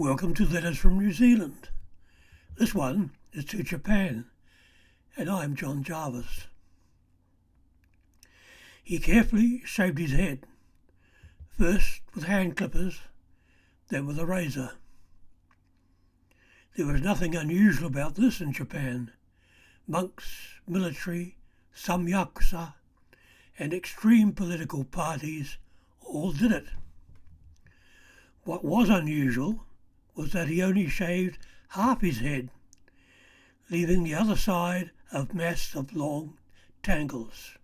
Welcome to Letters from New Zealand. This one is to Japan, and I'm John Jarvis. He carefully shaved his head, first with hand clippers, then with a razor. There was nothing unusual about this in Japan. Monks, military, some yakuza, and extreme political parties all did it. What was unusual was that he only shaved half his head, leaving the other side a mass of long tangles.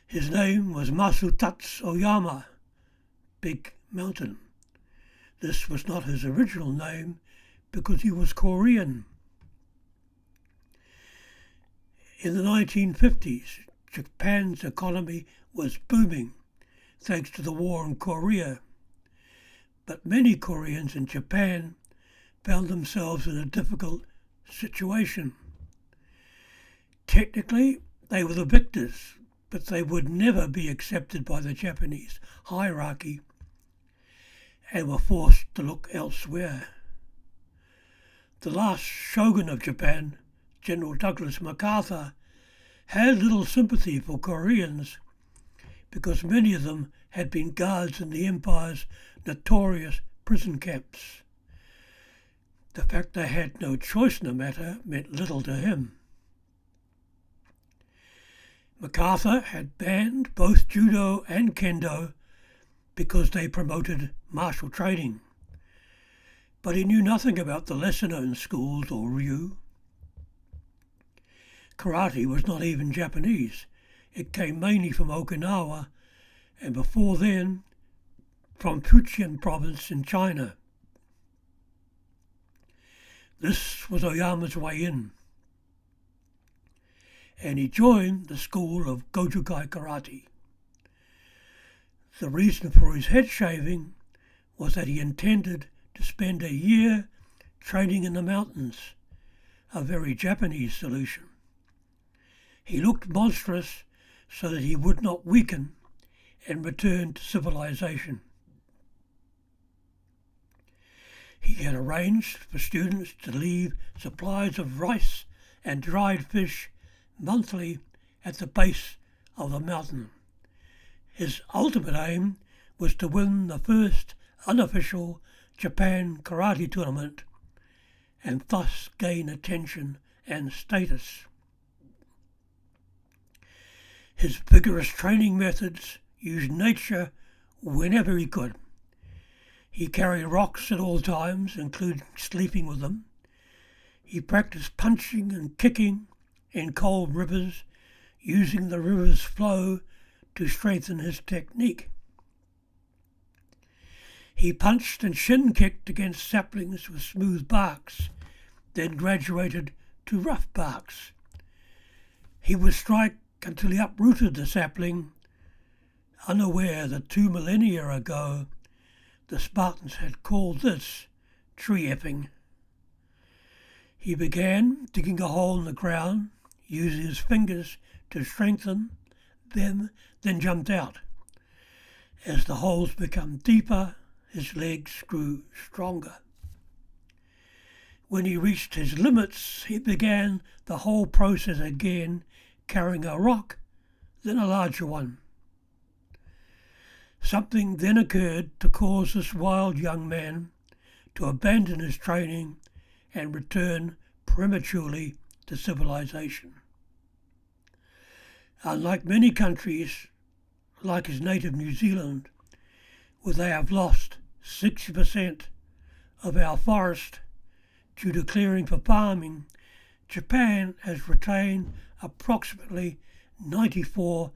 His name was Masutatsu Oyama, Big Mountain. This was not his original name because he was Korean. In the 1950s, Japan's economy was booming thanks to the war in Korea. But many Koreans in Japan found themselves in a difficult situation. Technically, they were the victors, but they would never be accepted by the Japanese hierarchy and were forced to look elsewhere. The last shogun of Japan, General Douglas MacArthur, had little sympathy for Koreans because many of them had been guards in the empire's notorious prison camps. The fact they had no choice in the matter meant little to him. MacArthur had banned both judo and kendo because they promoted martial training. But he knew nothing about the lesser-known schools or ryu. Karate was not even Japanese. It came mainly from Okinawa and before then from Fujian province in China. This was Oyama's way in, and he joined the school of Gojukai Karate. The reason for his head shaving was that he intended to spend a year training in the mountains, a very Japanese solution. He looked monstrous so that he would not weaken and return to civilization. He had arranged for students to leave supplies of rice and dried fish monthly at the base of the mountain. His ultimate aim was to win the first unofficial Japan karate tournament and thus gain attention and status. His vigorous training methods used nature whenever he could. He carried rocks at all times, including sleeping with them. He practiced punching and kicking in cold rivers, using the river's flow to strengthen his technique. He punched and shin kicked against saplings with smooth barks, then graduated to rough barks. He would strike until he uprooted the sapling, unaware that 2 millennia ago the Spartans had called this tree effing. He began digging a hole in the ground, using his fingers to strengthen them, then jumped out. As the holes became deeper, his legs grew stronger. When he reached his limits, he began the whole process again, carrying a rock, then a larger one. Something then occurred to cause this wild young man to abandon his training and return prematurely to civilization. Unlike many countries, like his native New Zealand, where they have lost 60% of our forest due to clearing for farming, Japan has retained approximately 94%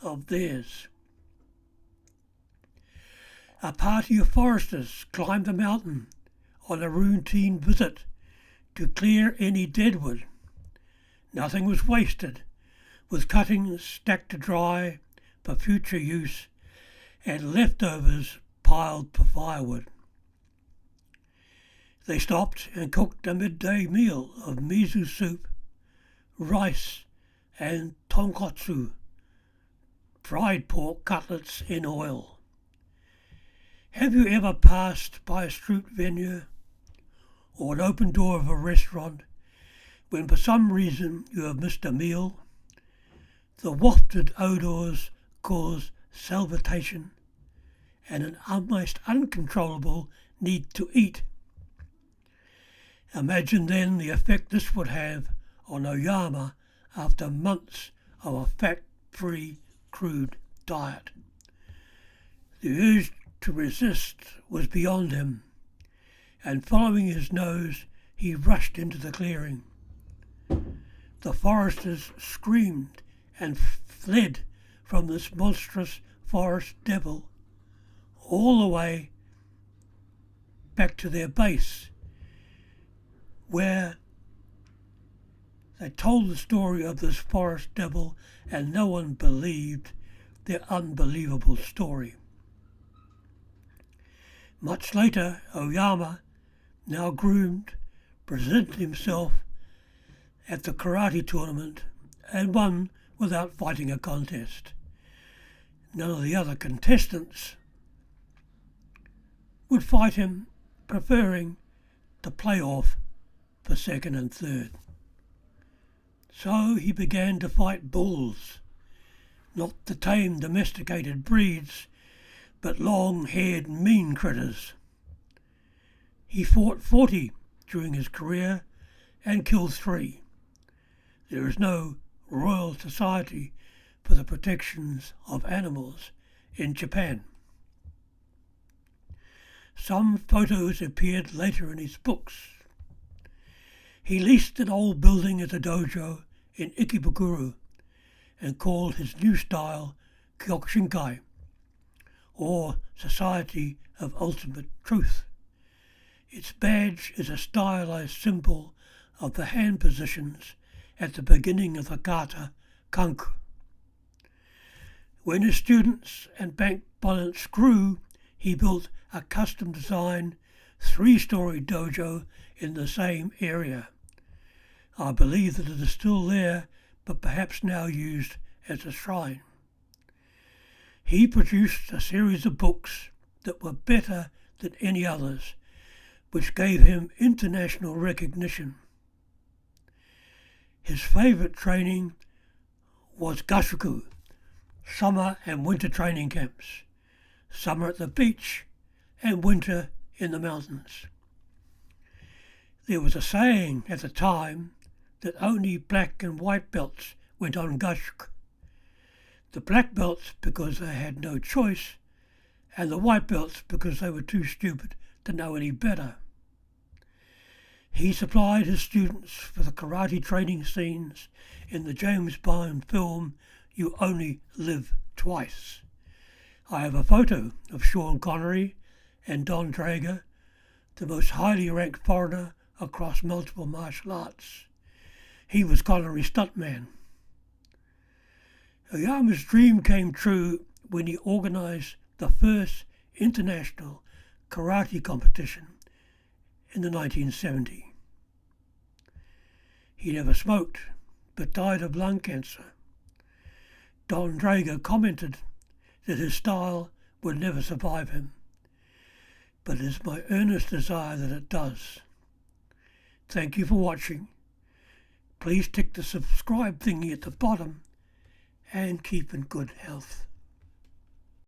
of theirs. A party of foresters climbed the mountain on a routine visit to clear any deadwood. Nothing was wasted, with cuttings stacked to dry for future use and leftovers piled for firewood. They stopped and cooked a midday meal of miso soup, rice and tonkotsu, fried pork cutlets in oil. Have you ever passed by a street venue or an open door of a restaurant when for some reason you have missed a meal? The wafted odours cause salivatation and an almost uncontrollable need to eat. Imagine then the effect this would have on Oyama after months of a fat-free, crude diet. The urge to resist was beyond him, and following his nose, he rushed into the clearing. The foresters screamed and fled from this monstrous forest devil all the way back to their base, where they told the story of this forest devil, and no one believed their unbelievable story. Much later, Oyama, now groomed, presented himself at the karate tournament and won without fighting a contest. None of the other contestants would fight him, preferring to play off for second and third. So he began to fight bulls, not the tame domesticated breeds, but long-haired mean critters. He fought 40 during his career and killed 3. There is no Royal Society for the Protections of Animals in Japan. Some photos appeared later in his books. He leased an old building as a dojo in Ikebukuro and called his new style Kyokushinkai, or Society of Ultimate Truth. Its badge is a stylized symbol of the hand positions at the beginning of the kata kanku. When his students and bank balance grew, he built a custom-designed 3-story dojo in the same area. I believe that it is still there, but perhaps now used as a shrine. He produced a series of books that were better than any others, which gave him international recognition. His favourite training was gashuku, summer and winter training camps, summer at the beach and winter in the mountains. There was a saying at the time that only black and white belts went on gashuku. The black belts because they had no choice, and the white belts because they were too stupid to know any better. He supplied his students for the karate training scenes in the James Bond film You Only Live Twice. I have a photo of Sean Connery and Don Draper, the most highly ranked foreigner across multiple martial arts. He was Connery's stuntman. Oyama's dream came true when he organised the first international karate competition in the 1970s. He never smoked, but died of lung cancer. Don Draper commented that his style would never survive him, but it is my earnest desire that it does. Thank you for watching. Please tick the subscribe thingy at the bottom and keep in good health.